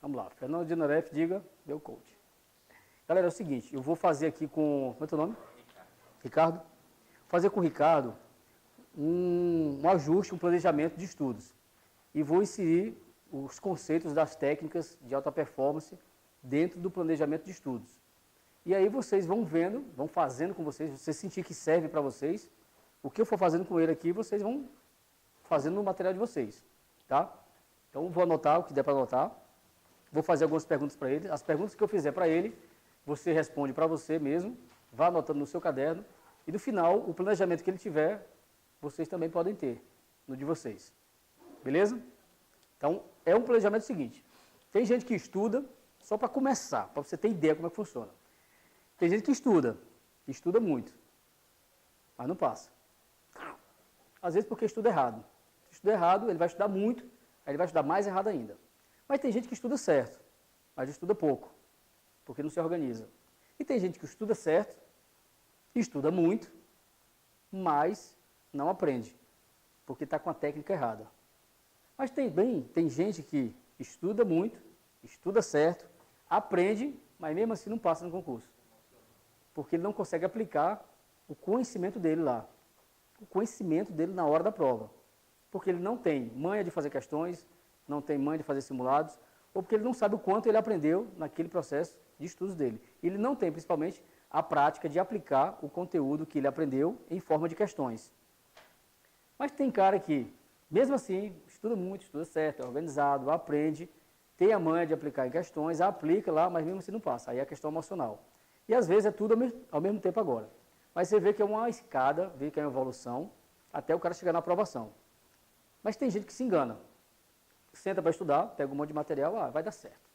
Vamos lá. Fernando de Noref, diga, meu coach. Galera, é o seguinte, eu vou fazer aqui com... Como é teu nome? Ricardo. Vou fazer com o Ricardo um ajuste, um planejamento de estudos. E vou inserir os conceitos das técnicas de alta performance dentro do planejamento de estudos. E aí vocês vão vendo, vão fazendo com vocês, você sentir que serve para vocês, o que eu for fazendo com ele aqui, vocês vão fazendo no material de vocês, tá? Então, vou anotar o que der para anotar, vou fazer algumas perguntas para ele, as perguntas que eu fizer para ele, você responde para você mesmo, vá anotando no seu caderno, e no final, o planejamento que ele tiver, vocês também podem ter, no de vocês. Beleza? Então, é um planejamento seguinte, tem gente que estuda só para começar, para você ter ideia como é que funciona. Tem gente que estuda muito, mas não passa. Às vezes porque estuda errado. Se estuda errado, ele vai estudar muito, aí ele vai estudar mais errado ainda. Mas tem gente que estuda certo, mas estuda pouco, porque não se organiza. E tem gente que estuda certo, estuda muito, mas não aprende, porque está com a técnica errada. Mas tem gente que estuda muito, estuda certo, aprende, mas mesmo assim não passa no concurso. Porque ele não consegue aplicar o conhecimento dele lá. O conhecimento dele na hora da prova. Porque ele não tem manha de fazer questões, não tem manha de fazer simulados, ou porque ele não sabe o quanto ele aprendeu naquele processo de estudos dele. Ele não tem, principalmente, a prática de aplicar o conteúdo que ele aprendeu em forma de questões. Mas tem cara que, mesmo assim, estuda muito, estuda certo, é organizado, aprende, tem a manha de aplicar em questões, aplica lá, mas mesmo assim não passa. Aí é a questão emocional. E às vezes é tudo ao mesmo tempo agora. Mas você vê que é uma escada, vê que é uma evolução, até o cara chegar na aprovação. Mas tem gente que se engana. Senta para estudar, pega um monte de material, vai dar certo.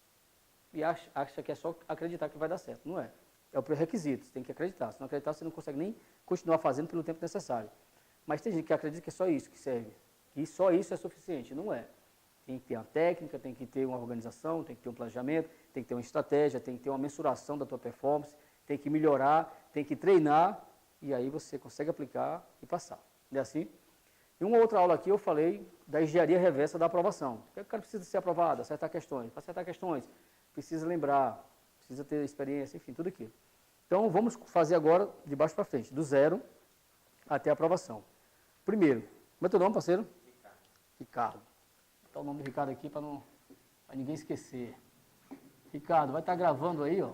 E acha que é só acreditar que vai dar certo. Não é. É o pré-requisito, você tem que acreditar. Se não acreditar, você não consegue nem continuar fazendo pelo tempo necessário. Mas tem gente que acredita que é só isso que serve. E só isso é suficiente. Não é. Tem que ter uma técnica, tem que ter uma organização, tem que ter um planejamento, tem que ter uma estratégia, tem que ter uma mensuração da tua performance, tem que melhorar, tem que treinar, e aí você consegue aplicar e passar. Não é assim? Em uma outra aula aqui eu falei da engenharia reversa da aprovação. O cara precisa ser aprovado, acertar questões. Para acertar questões, precisa lembrar, precisa ter experiência, enfim, tudo aquilo. Então, vamos fazer agora de baixo para frente, do zero até a aprovação. Primeiro, como é teu nome, parceiro? Ricardo. Vou botar o nome do Ricardo aqui para ninguém esquecer. Ricardo, vai estar gravando aí, ó.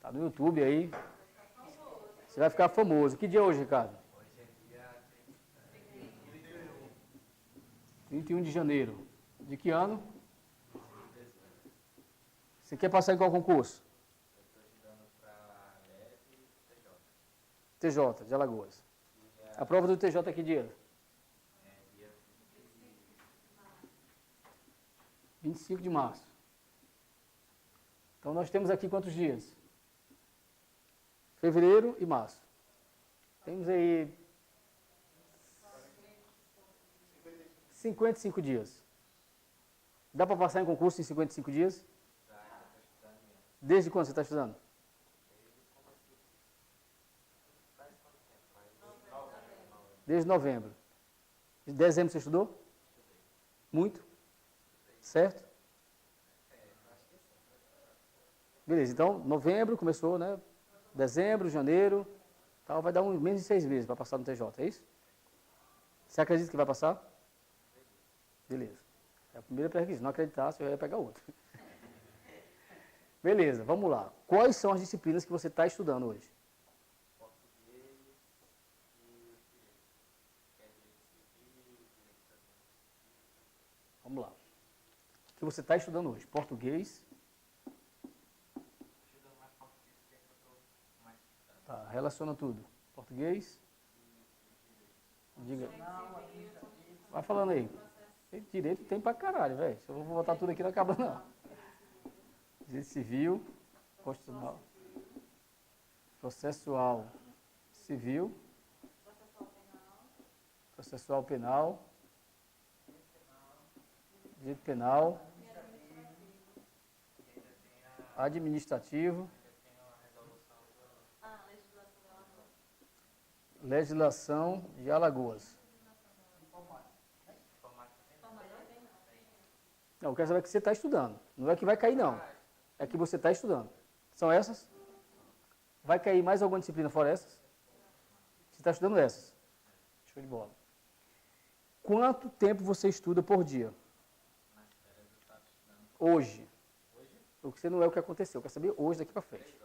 Tá no YouTube aí. Você vai ficar famoso. Que dia é hoje, Ricardo? Hoje é dia 31 de janeiro. De que ano? Você quer passar em qual concurso? Eu estou estudando para LEV e TJ. TJ, de Alagoas. A prova do TJ é que dia? É dia 25 de março. Então, nós temos aqui quantos dias? Fevereiro e março. Temos aí 55 dias. Dá para passar em concurso em 55 dias? Desde quando você está estudando? Desde novembro. De dezembro você estudou? Muito? Certo? Beleza, então novembro começou, né? Dezembro, janeiro, tal, vai dar menos de 6 meses para passar no TJ, é isso? Você acredita que vai passar? Beleza. É a primeira pré-requisito. Não acreditar, você vai pegar outro. Beleza, vamos lá. Quais são as disciplinas que você está estudando hoje? português e direito. Vamos lá. O que você está estudando hoje? Português. Estudando mais português, que é que eu estou mais estudando. Tá, relaciona tudo. Português. Diga. Vai falando aí. Direito tem pra caralho, velho. Se eu vou botar tudo aqui, não acaba não. Direito civil, constitucional, processual civil, processual penal, direito penal, administrativo, legislação de Alagoas. Não, eu quero saber que você está estudando. Não é que vai cair, não. É que você está estudando. São essas? Vai cair mais alguma disciplina fora essas? Você está estudando essas. Show de bola. Quanto tempo você estuda por dia? Hoje. O que você não é o que aconteceu. Eu quero saber hoje, daqui para frente.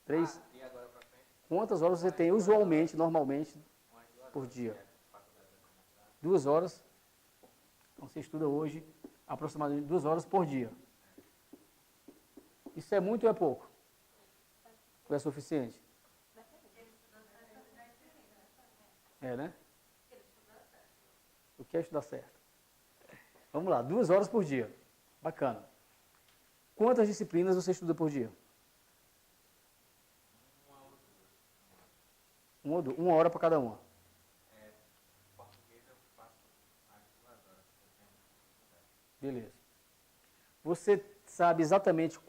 3? E agora pra frente? Quantas horas você tem usualmente, normalmente, por dia? 2 horas. Então você estuda hoje aproximadamente 2 horas por dia. Isso é muito ou é pouco? Ou é suficiente? É, né? O que é estudar certo? Vamos lá, 2 horas por dia. Bacana. Quantas disciplinas você estuda por dia? Uma hora para cada uma. Português eu faço às 2 horas. Beleza. Você sabe exatamente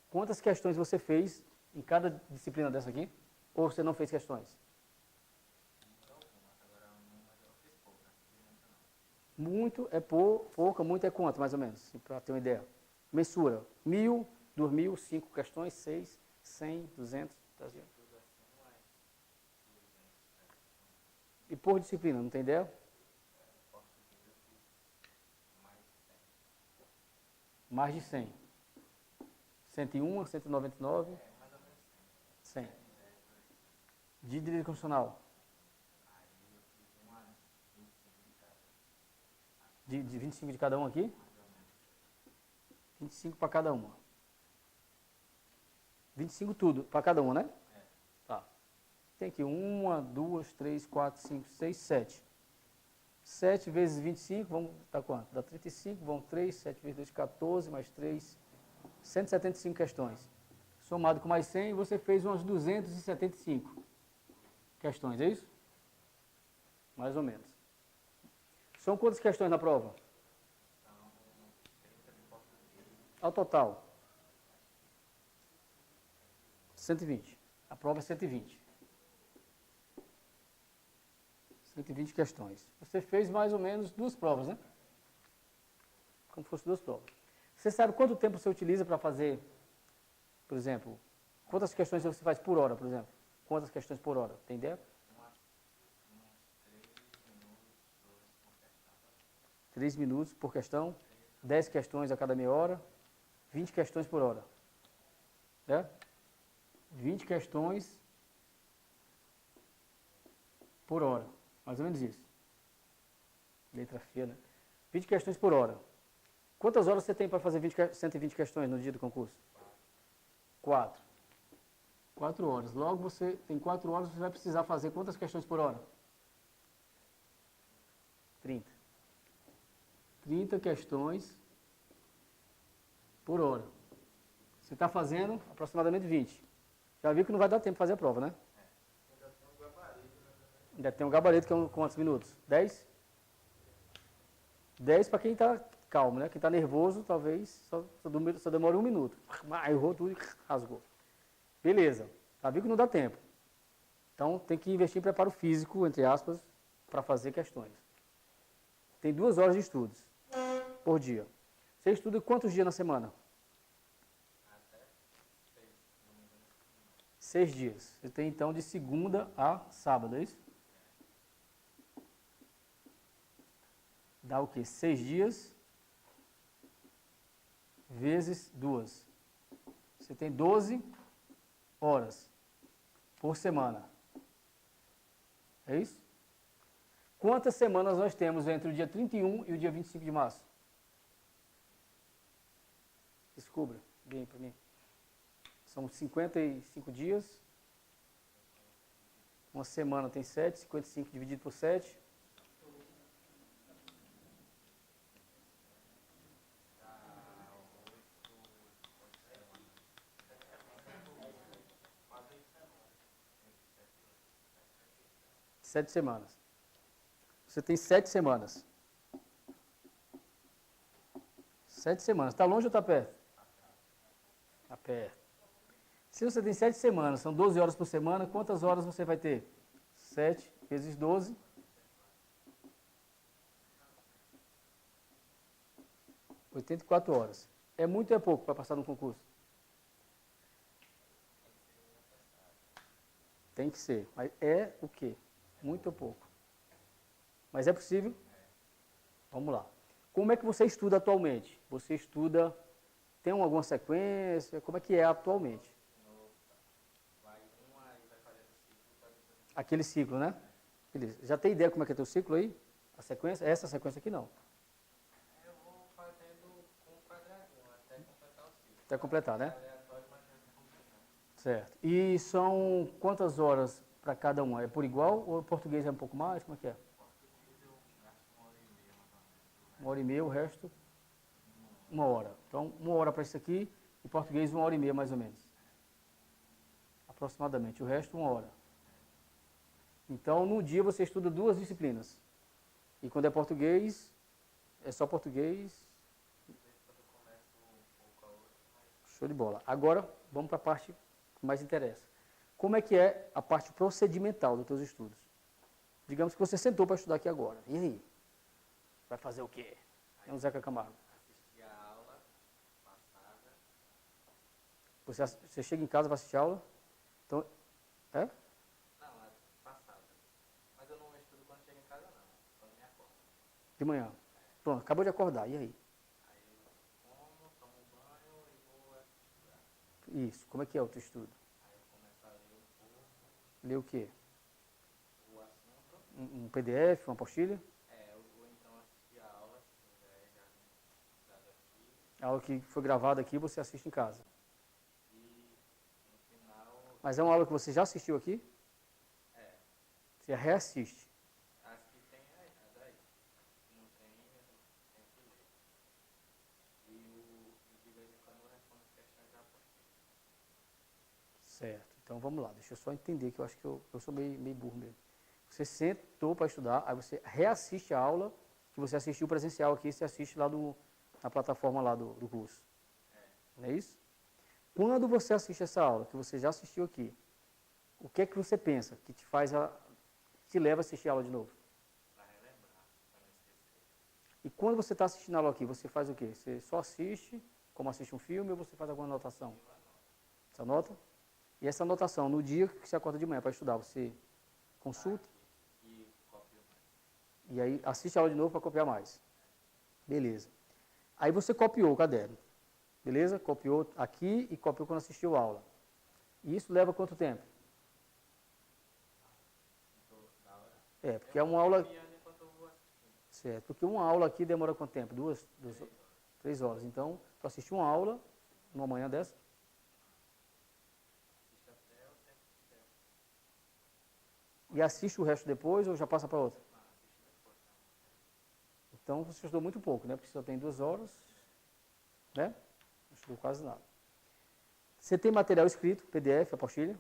quantas questões você fez em cada disciplina dessa aqui? Ou você não fez questões? Muito é pouca, muito é quanto, mais ou menos? Para ter uma ideia. Mensura. 1.000, 2.000, 5 questões, 6, 100, 200, 300. E por disciplina, não tem ideia? Mais de 100. 101, 199? 100. De direito constitucional? De 25 de cada um aqui? 25 para cada uma. 25 tudo, para cada uma, né? Tá. Tem aqui 1, 2, 3, 4, 5, 6, 7. 7 vezes 25, vamos dar quanto? Dá 35, vão 3, 7 vezes 2, 14, mais 3, 175 questões. Somado com mais 100, você fez umas 275 questões, é isso? Mais ou menos. São quantas questões na prova? Ao total? 120. A prova é 120. 120 questões. Você fez mais ou menos 2 provas, né? Como se fosse 2 provas. Você sabe quanto tempo você utiliza para fazer, por exemplo, quantas questões você faz por hora, por exemplo? Quantas questões por hora? Tem ideia? 3 minutos por questão, 10 questões a cada meia hora, 20 questões por hora. É? 20 questões por hora. Mais ou menos isso. Letra feia, né? 20 questões por hora. Quantas horas você tem para fazer 120 questões no dia do concurso? 4. 4 horas. Logo você tem 4 horas, você vai precisar fazer quantas questões por hora? 30. 30 questões por hora. Você está fazendo aproximadamente 20. Já viu que não vai dar tempo de fazer a prova, né? Ainda tem um gabarito que é quantos minutos? 10? 10 para quem está calmo, né? Quem está nervoso, talvez só demore 1 minuto. Errou tudo e rasgou. Beleza. Já viu que não dá tempo. Então tem que investir em preparo físico, entre aspas, para fazer questões. Tem 2 horas de estudos por dia. Você estuda quantos dias na semana? 6 dias. Você tem então de segunda a sábado, é isso? Dá o quê? 6 dias vezes 2. Você tem 12 horas por semana. É isso? Quantas semanas nós temos entre o dia 31 e o dia 25 de março? Descubra bem para mim. São 55 dias. Uma semana tem 7, 55 dividido por 7. Sete semanas. Você tem 7 semanas. 7 semanas. Está longe ou está perto? Está perto. Se você tem 7 semanas, são 12 horas por semana, quantas horas você vai ter? 7 vezes 12. 84 horas. É muito ou é pouco para passar no concurso? Tem que ser. Mas é o quê? Muito ou pouco? Mas é possível? Vamos lá. Como é que você estuda atualmente? Você estuda, tem alguma sequência? Como é que é atualmente? Aquele ciclo, né? Beleza. Já tem ideia como é que é teu ciclo aí? A sequência? Essa sequência aqui não. Eu vou fazendo com o quadradinho até completar o ciclo. Até completar, né? Aleatório, mas é completado. Certo. E são quantas horas para cada uma? É por igual ou o português é um pouco mais? Como é que é? Português eu gasto 1 hora e meia, mais ou menos. 1 hora e meia, o resto? 1 hora. Então, 1 hora para isso aqui, e português 1 hora e meia mais ou menos. Aproximadamente. O resto, 1 hora. Então, no dia você estuda 2 disciplinas. E quando é português, é só português. Show de bola. Agora, vamos para a parte que mais interessa. Como é que é a parte procedimental dos teus estudos? Digamos que você sentou para estudar aqui agora. E aí? Vai fazer o quê? É um Zeca Camargo. Assistir a aula passada. Você chega em casa para assistir a aula. Então, é? Não, a passada. Mas eu não estudo quando chego em casa, não. Quando me acordo. De manhã. Pronto, acabou de acordar. E aí? Aí eu como, tomo banho e vou estudar. Isso. Como é que é o teu estudo? Aí eu começo a ler um pouco Lê o quê? o assunto. Um PDF, uma apostila? Eu vou então assistir a aula, se tiver já dado aqui. A aula que foi gravada aqui, você assiste em casa. E no final, Mas é uma aula que você já assistiu aqui? é, Você reassiste. as que tem é daí. Se não tem, eu tenho que ler. E de vez em quando eu respondo as questões da apostila. Certo. Então vamos lá. Deixa eu só entender, que eu acho que eu sou meio burro mesmo. Você sentou para estudar, aí você reassiste a aula que você assistiu presencial aqui, você assiste lá na plataforma lá do curso. Não é isso? Quando você assiste essa aula, que você já assistiu aqui, o que é que você pensa que te leva a assistir a aula de novo? Para relembrar, para não esquecer. E quando você está assistindo a aula aqui, você faz o quê? Você só assiste, como assiste um filme, ou você faz alguma anotação? Você anota? E essa anotação, no dia que você acorda de manhã para estudar, você consulta? E copio mais. E aí assiste a aula de novo para copiar mais. Beleza. Aí você copiou o caderno. Beleza? Copiou aqui e copiou quando assistiu a aula. E isso leva quanto tempo? Da hora. Porque é uma aula... Copiando enquanto eu vou assistindo. Certo, porque uma aula aqui demora quanto tempo? 3 horas. Então, tu assiste uma aula, numa manhã dessa, Assisto até o tempo que der. e assiste o resto depois ou já passa para outra? Não, assisto depois. Não. Então, você estudou muito pouco, né? Porque só tem 2 horas, né? Não estudou quase nada. Você tem material escrito, PDF, apostila?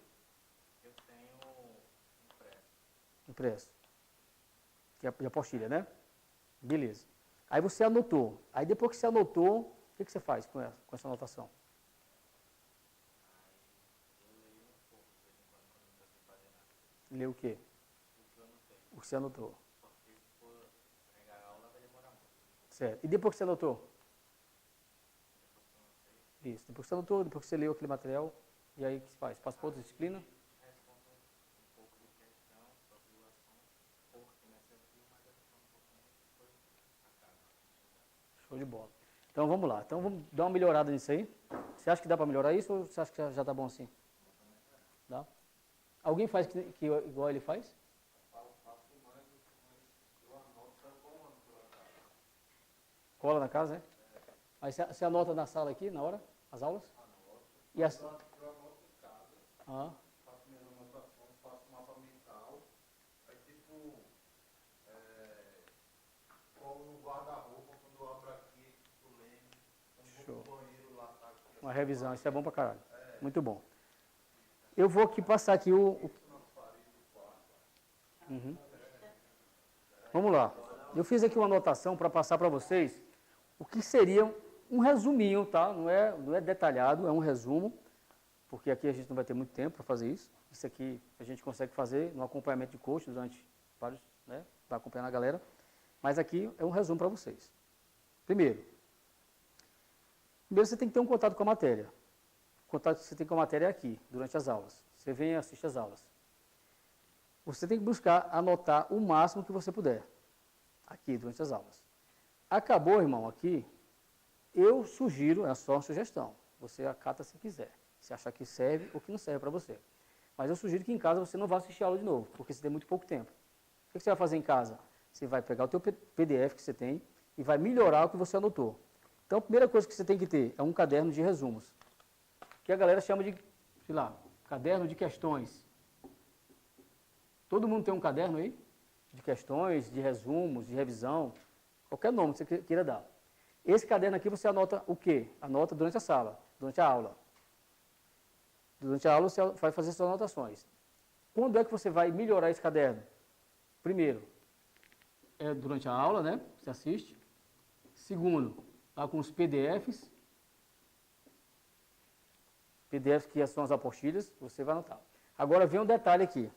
Eu tenho impresso. Impresso. Que é de apostila, né? Beleza. Aí você anotou. Aí depois que você anotou, o que você faz com essa anotação? Aí eu leio um pouco, de vez em quando não estou sem fazer nada. Lê o quê? O que eu não tenho. O que você anotou. Porque se for pegar a aula vai demorar muito. Certo. E depois que você anotou? Depois que eu não sei, Isso. Depois que você anotou, depois que você leu aquele material, e aí o que se faz? Passa para outra disciplina? respondo um pouco de questão sobre o assunto. Pouco que me acertou, mas eu respondo um pouquinho e depois acaba. Show de bola. Então vamos lá. Então vamos dar uma melhorada nisso aí. Você acha que dá para melhorar isso ou você acha que já está bom assim? Dá? Alguém faz que igual ele faz? Cola na casa, né? Aí você anota na sala aqui, na hora, as aulas? E as... Eu anoto em casa, Ah, faço minhas anotações, faço mapa mental, aí tipo, colo no guarda-roupa, quando eu abro aqui, eu lembro, quando vou pro banheiro lá, tá aqui. uma revisão. Isso é bom pra caralho. Muito bom. Eu vou aqui passar aqui Uhum. Vamos lá. Eu fiz aqui uma anotação para passar para vocês o que seria um resuminho, tá? Não é detalhado, é um resumo, porque aqui a gente não vai ter muito tempo para fazer isso. Isso aqui a gente consegue fazer no acompanhamento de coach durante vários, né? Para acompanhar a galera. Mas aqui é um resumo para vocês. Primeiro, Primeiro você tem que ter um contato com a matéria. O contato que você tem com a matéria é aqui, durante as aulas. Você vem e assiste as aulas. Você tem que buscar anotar o máximo que você puder, aqui, durante as aulas. Acabou, irmão, aqui, eu sugiro, é só uma sugestão, você acata se quiser, se achar que serve ou que não serve para você. Mas eu sugiro que em casa você não vá assistir a aula de novo, porque você tem muito pouco tempo. O que você vai fazer em casa? Você vai pegar o teu PDF que você tem e vai melhorar o que você anotou. Então, a primeira coisa que você tem que ter é um caderno de resumos, que a galera chama de, sei lá, caderno de questões. Todo mundo tem um caderno aí? De questões, de resumos, de revisão, qualquer nome que você queira dar. Esse caderno aqui você anota o quê? Anota durante a sala, durante a aula. Durante a aula você vai fazer suas anotações. Quando é que você vai melhorar esse caderno? Primeiro, é durante a aula, né? Você assiste. Segundo, lá com os PDFs. PDFs que são as apostilhas, você vai anotar. Agora vem um detalhe aqui.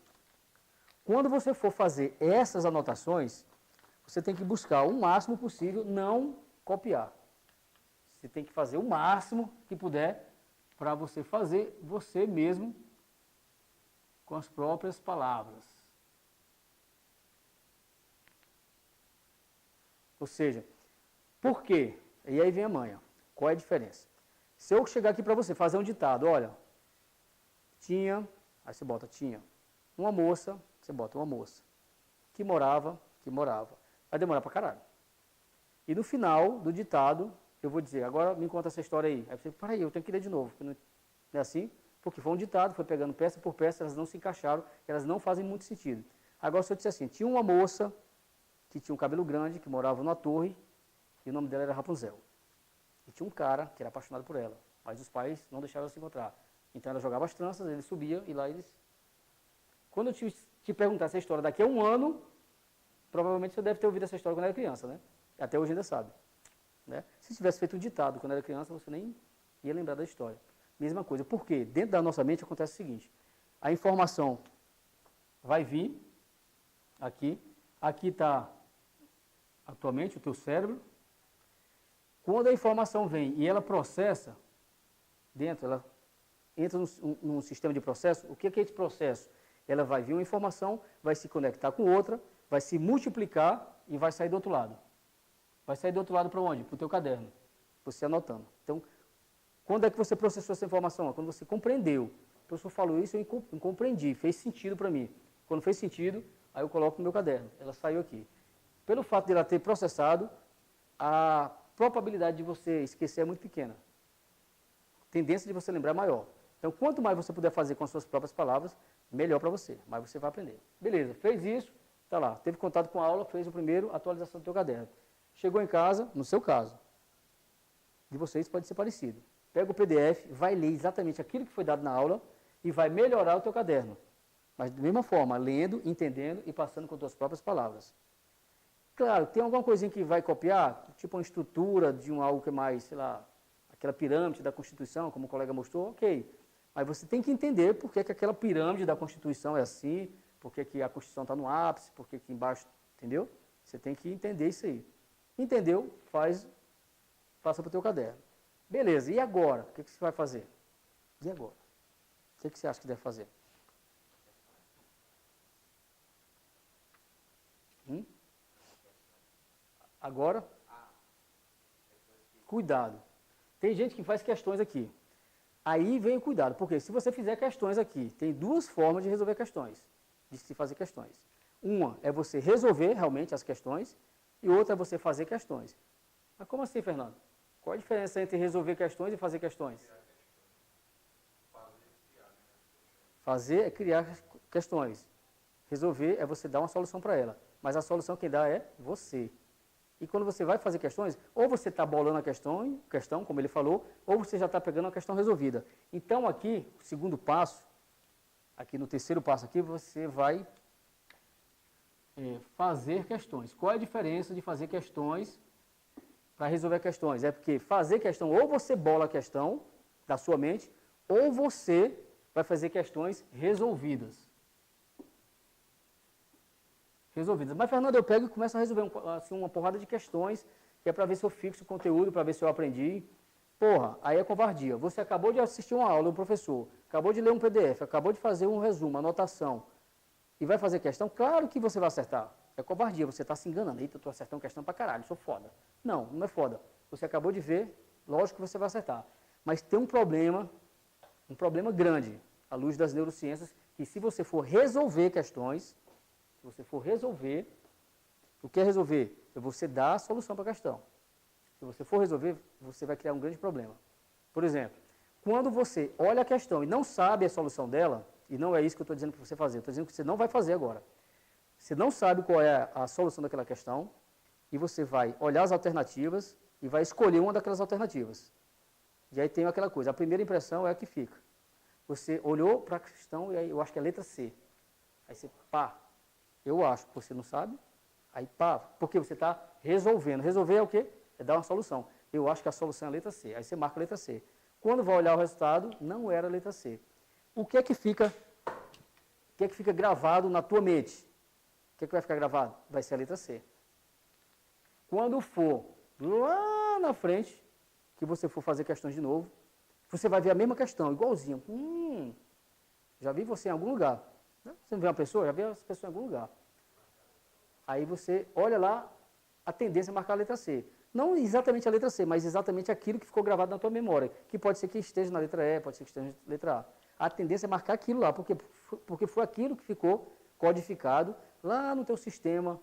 Quando você for fazer essas anotações, você tem que buscar o máximo possível não copiar. Você tem que fazer o máximo que puder para você fazer você mesmo com as próprias palavras. Ou seja, por quê? E aí vem a manha. Qual é a diferença? Se eu chegar aqui para você fazer um ditado, olha, tinha, aí você bota, tinha uma moça, você bota uma moça, que morava, vai demorar pra caralho. E no final do ditado, eu vou dizer, agora me conta essa história aí. Aí você, peraí, eu tenho que ler de novo. Não é assim? Porque foi um ditado, foi pegando peça por peça, elas não se encaixaram, elas não fazem muito sentido. Agora, se eu disser assim, tinha uma moça que tinha um cabelo grande, que morava numa torre, e o nome dela era Rapunzel. E tinha um cara que era apaixonado por ela, mas os pais não deixaram ela se encontrar. Então ela jogava as tranças, ele subia e lá eles... Quando eu te perguntar essa história daqui a um ano, provavelmente você deve ter ouvido essa história quando era criança, né? Até hoje ainda sabe. Né? Se tivesse feito um ditado quando era criança, você nem ia lembrar da história. Mesma coisa. Por quê? Dentro da nossa mente acontece o seguinte. A informação vai vir aqui. Aqui está atualmente o teu cérebro. Quando a informação vem e ela processa, ela entra num sistema de processo, o que é esse processo? Ela vai vir uma informação, vai se conectar com outra, vai se multiplicar e vai sair do outro lado. Vai sair do outro lado para onde? Para o teu caderno, você anotando. Então, quando é que você processou essa informação? Quando você compreendeu. O professor falou isso, eu compreendi, fez sentido para mim. Quando fez sentido, aí eu coloco no meu caderno. Ela saiu aqui. Pelo fato de ela ter processado, a probabilidade de você esquecer é muito pequena. A tendência de você lembrar é maior. Então, quanto mais você puder fazer com as suas próprias palavras, melhor para você, mais você vai aprender. Beleza, fez isso, está lá, teve contato com a aula, fez o primeiro, atualização do teu caderno. Chegou em casa, no seu caso, de vocês pode ser parecido. Pega o PDF, vai ler exatamente aquilo que foi dado na aula e vai melhorar o teu caderno. Mas da mesma forma, lendo, entendendo e passando com as tuas próprias palavras. Claro, tem alguma coisinha que vai copiar, tipo uma estrutura de algo que é mais, sei lá, aquela pirâmide da Constituição, como o colega mostrou, ok. Mas você tem que entender por que aquela pirâmide da Constituição é assim, por que a Constituição está no ápice, por que aqui embaixo, entendeu? Você tem que entender isso aí. Entendeu? Passa para o teu caderno. Beleza, e agora? O que você vai fazer? E agora? O que você acha que deve fazer? Agora? Cuidado. Tem gente que faz questões aqui. Aí vem o cuidado, porque se você fizer questões aqui, tem duas formas de resolver questões, de se fazer questões. Uma é você resolver realmente as questões, e outra é você fazer questões. Mas como assim, Fernando? Qual a diferença entre resolver questões e fazer questões? Fazer é criar questões. Resolver é você dar uma solução para ela. Mas a solução quem dá é você. E quando você vai fazer questões, ou você está bolando a questão, como ele falou, ou você já está pegando a questão resolvida. Então aqui, o segundo passo, aqui no terceiro passo aqui, você vai fazer questões. Qual é a diferença de fazer questões para resolver questões? É porque fazer questão, ou você bola a questão da sua mente, ou você vai fazer questões resolvidas. Mas, Fernando, eu pego e começo a resolver assim, uma porrada de questões, que é para ver se eu fixo o conteúdo, para ver se eu aprendi. Porra, aí é covardia. Você acabou de assistir uma aula do professor, acabou de ler um PDF, acabou de fazer um resumo, anotação, e vai fazer questão, claro que você vai acertar. É covardia, você está se enganando. Eita, eu estou acertando questão pra caralho, sou foda. Não, não é foda. Você acabou de ver, lógico que você vai acertar. Mas tem um problema grande, à luz das neurociências, que se você for resolver questões, se você for resolver, o que é resolver? É você dar a solução para a questão. Se você for resolver, você vai criar um grande problema. Por exemplo, quando você olha a questão e não sabe a solução dela, e não é isso que eu estou dizendo para você fazer, eu estou dizendo que você não vai fazer agora. Você não sabe qual é a solução daquela questão, e você vai olhar as alternativas e vai escolher uma daquelas alternativas. E aí tem aquela coisa, a primeira impressão é a que fica. Você olhou para a questão e aí eu acho que é a letra C. Aí você, pá, eu acho, você não sabe, aí pá, porque você está resolvendo. Resolver é o quê? É dar uma solução. Eu acho que a solução é a letra C. Aí você marca a letra C. Quando vai olhar o resultado, não era a letra C. O que é que fica gravado na tua mente? O que é que vai ficar gravado? Vai ser a letra C. Quando for lá na frente, que você for fazer questões de novo, você vai ver a mesma questão, igualzinho. Já vi você em algum lugar. Você não vê uma pessoa? Já vi essa pessoa em algum lugar. Aí você olha lá, a tendência é marcar a letra C. Não exatamente a letra C, mas exatamente aquilo que ficou gravado na tua memória, que pode ser que esteja na letra E, pode ser que esteja na letra A. A tendência é marcar aquilo lá, porque foi aquilo que ficou codificado lá no teu sistema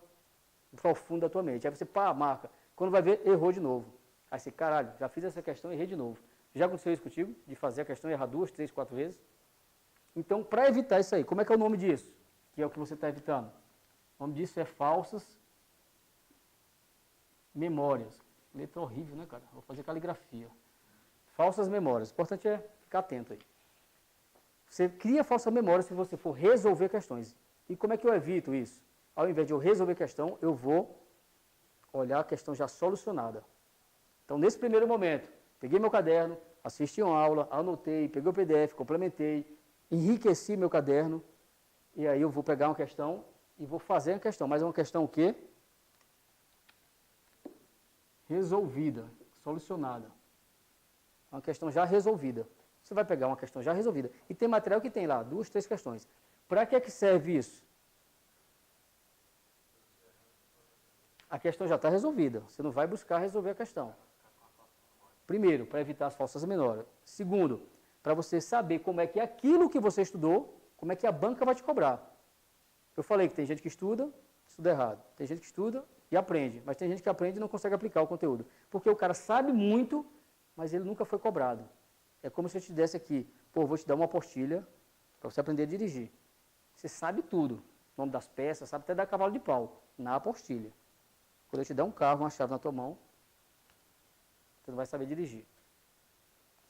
profundo da tua mente. Aí você, pá, marca. Quando vai ver, errou de novo. Aí você, caralho, já fiz essa questão e errei de novo. Já aconteceu isso contigo? De fazer a questão e errar 2, 3, 4 vezes? Então, para evitar isso aí, como é que é o nome disso? Que é o que você está evitando. O nome disso é falsas memórias. Letra horrível, né, cara? Vou fazer caligrafia. Falsas memórias. O importante é ficar atento aí. Você cria falsa memória se você for resolver questões. E como é que eu evito isso? Ao invés de eu resolver questão, eu vou olhar a questão já solucionada. Então, nesse primeiro momento, peguei meu caderno, assisti uma aula, anotei, peguei o PDF, complementei, enriqueci meu caderno, e aí eu vou pegar uma questão e vou fazer a questão. Mas é uma questão o quê? Resolvida, solucionada. Uma questão já resolvida. Você vai pegar uma questão já resolvida. E tem material que tem lá, 2, 3 questões. Para que é que serve isso? A questão já está resolvida. Você não vai buscar resolver a questão. Primeiro, para evitar as falsas memórias. Segundo, para você saber como é que aquilo que você estudou, como é que a banca vai te cobrar. Eu falei que tem gente que estuda errado. Tem gente que estuda e aprende, mas tem gente que aprende e não consegue aplicar o conteúdo. Porque o cara sabe muito, mas ele nunca foi cobrado. É como se eu te desse aqui, pô, vou te dar uma apostila para você aprender a dirigir. Você sabe tudo, o nome das peças, sabe até dar cavalo de pau, na apostila. Quando eu te der um carro, uma chave na tua mão, você não vai saber dirigir.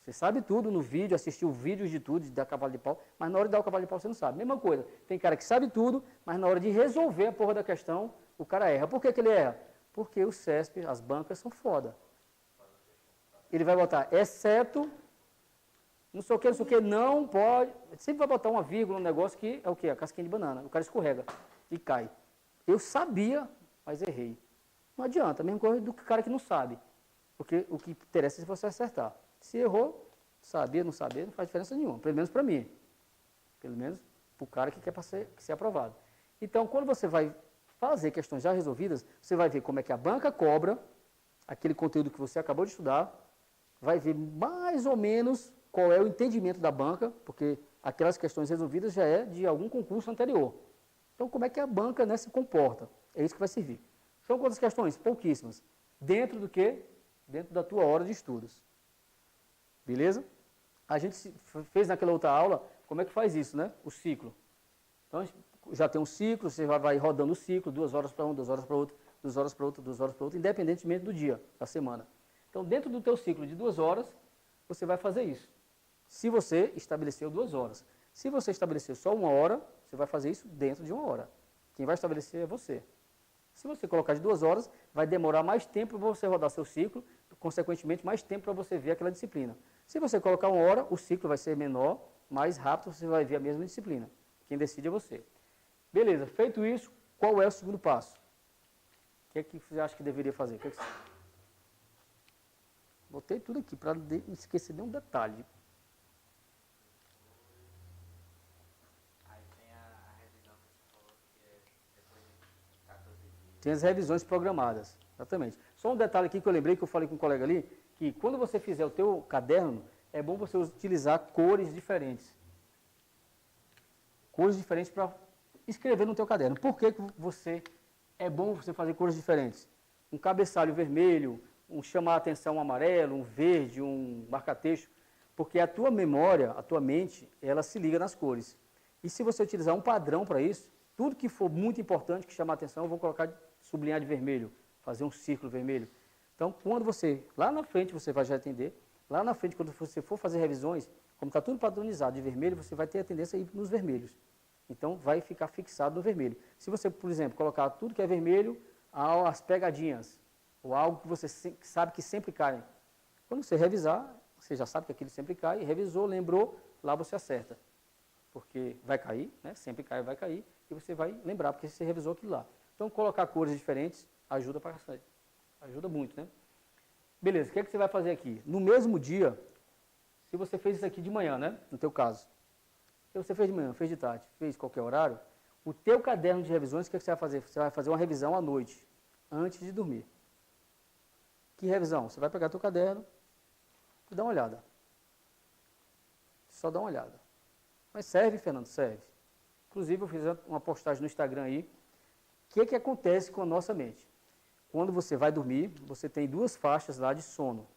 Você sabe tudo no vídeo, assistiu vídeos de tudo, de dar cavalo de pau, mas na hora de dar o cavalo de pau você não sabe. Mesma coisa, tem cara que sabe tudo, mas na hora de resolver a porra da questão, o cara erra. Por que ele erra? Porque o CESP, as bancas são foda. Ele vai botar, exceto, não sei o que, não pode. Sempre vai botar uma vírgula no negócio que é o quê? A casquinha de banana. O cara escorrega e cai. Eu sabia, mas errei. Não adianta, a mesma coisa do que o cara que não sabe. Porque o que interessa é você acertar. Se errou, saber, não saber, não faz diferença nenhuma. Pelo menos para mim. Pelo menos para o cara que quer ser aprovado. Então, quando você vai fazer questões já resolvidas, você vai ver como é que a banca cobra aquele conteúdo que você acabou de estudar, vai ver mais ou menos qual é o entendimento da banca, porque aquelas questões resolvidas já é de algum concurso anterior. Então, como é que a banca, né, se comporta? É isso que vai servir. São quantas questões? Pouquíssimas. Dentro do quê? Dentro da tua hora de estudos. Beleza? A gente fez naquela outra aula, como é que faz isso, né? O ciclo. Então, já tem um ciclo, você vai rodando o ciclo, 2 horas para um, 2 horas para outro, 2 horas para outro, 2 horas para outro, independentemente do dia, da semana. Então, dentro do teu ciclo de 2 horas, você vai fazer isso. Se você estabeleceu 2 horas. Se você estabeleceu só 1 hora, você vai fazer isso dentro de 1 hora. Quem vai estabelecer é você. Se você colocar de 2 horas, vai demorar mais tempo para você rodar seu ciclo, consequentemente, mais tempo para você ver aquela disciplina. Se você colocar 1 hora, o ciclo vai ser menor, mais rápido você vai ver a mesma disciplina. Quem decide é você. Beleza, feito isso, qual é o segundo passo? O que é que você acha que deveria fazer? Botei tudo aqui, para não esquecer nenhum detalhe. Aí tem a revisão que você falou que é depois de 14 dias. Tem as revisões programadas, exatamente. Só um detalhe aqui que eu lembrei, que eu falei com um colega ali, que quando você fizer o teu caderno, é bom você utilizar cores diferentes. Cores diferentes para escrever no teu caderno. Por que é bom você fazer cores diferentes? Um cabeçalho vermelho, um chamar a atenção amarelo, um verde, um marca-texto, porque a tua memória, a tua mente, ela se liga nas cores. E se você utilizar um padrão para isso, tudo que for muito importante, que chamar a atenção, eu vou colocar, sublinhar de vermelho, fazer um círculo vermelho. Então, quando você, lá na frente, você vai já entender, lá na frente, quando você for fazer revisões, como está tudo padronizado de vermelho, você vai ter a tendência a ir nos vermelhos. Então, vai ficar fixado no vermelho. Se você, por exemplo, colocar tudo que é vermelho, as pegadinhas, ou algo que você sabe que sempre cai. Quando você revisar, você já sabe que aquilo sempre cai, revisou, lembrou, lá você acerta. Porque vai cair, né? Sempre cai, vai cair, e você vai lembrar, porque você revisou aquilo lá. Então, colocar cores diferentes ajuda para ajuda muito, né? Beleza, o que é que você vai fazer aqui? No mesmo dia, se você fez isso aqui de manhã, né? No teu caso. Se você fez de manhã, fez de tarde, fez qualquer horário, o teu caderno de revisões, o que é que você vai fazer? Você vai fazer uma revisão à noite, antes de dormir. Que revisão? Você vai pegar teu caderno e dar uma olhada. Só dá uma olhada. Mas serve, Fernando? Serve. Inclusive, eu fiz uma postagem no Instagram aí. O que é que acontece com a nossa mente? Quando você vai dormir, você tem duas faixas lá de sono.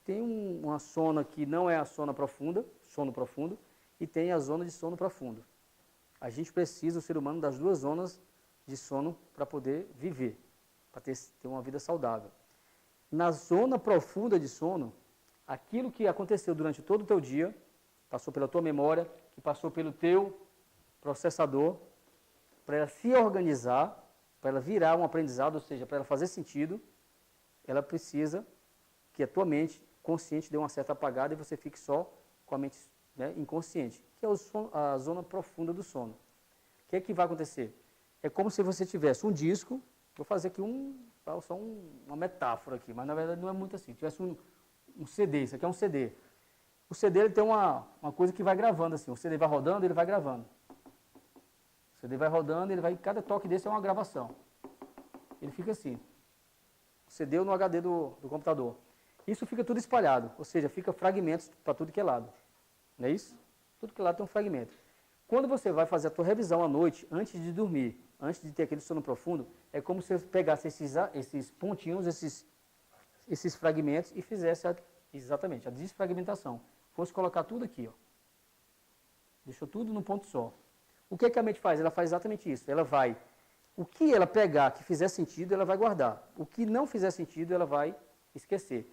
Tem uma zona que não é a sono profundo, e tem a zona de sono profundo. A gente precisa, o ser humano, das duas zonas de sono para poder viver, para ter uma vida saudável. Na zona profunda de sono, aquilo que aconteceu durante todo o teu dia, passou pela tua memória, que passou pelo teu processador, para ela se organizar, para ela virar um aprendizado, ou seja, para ela fazer sentido, ela precisa que a tua mente consciente dê uma certa apagada e você fique só com a mente, né, inconsciente, que é a zona profunda do sono. O que é que vai acontecer? É como se você tivesse um disco, vou fazer aqui só uma metáfora aqui, mas na verdade não é muito assim, tivesse um CD, isso aqui é um CD. O CD ele tem uma coisa que vai gravando assim, o CD vai rodando, ele vai gravando. O CD vai rodando, cada toque desse é uma gravação. Ele fica assim, o CD ou no HD do computador. Isso fica tudo espalhado, ou seja, fica fragmentos para tudo que é lado. Não é isso? Tudo que é lado tem um fragmento. Quando você vai fazer a tua revisão à noite, antes de dormir, antes de ter aquele sono profundo, é como se você pegasse esses pontinhos, esses fragmentos e fizesse exatamente a desfragmentação. Fosse colocar tudo aqui, ó. Deixou tudo num ponto só. O que a mente faz? Ela faz exatamente isso. O que ela pegar que fizer sentido, ela vai guardar. O que não fizer sentido, ela vai esquecer.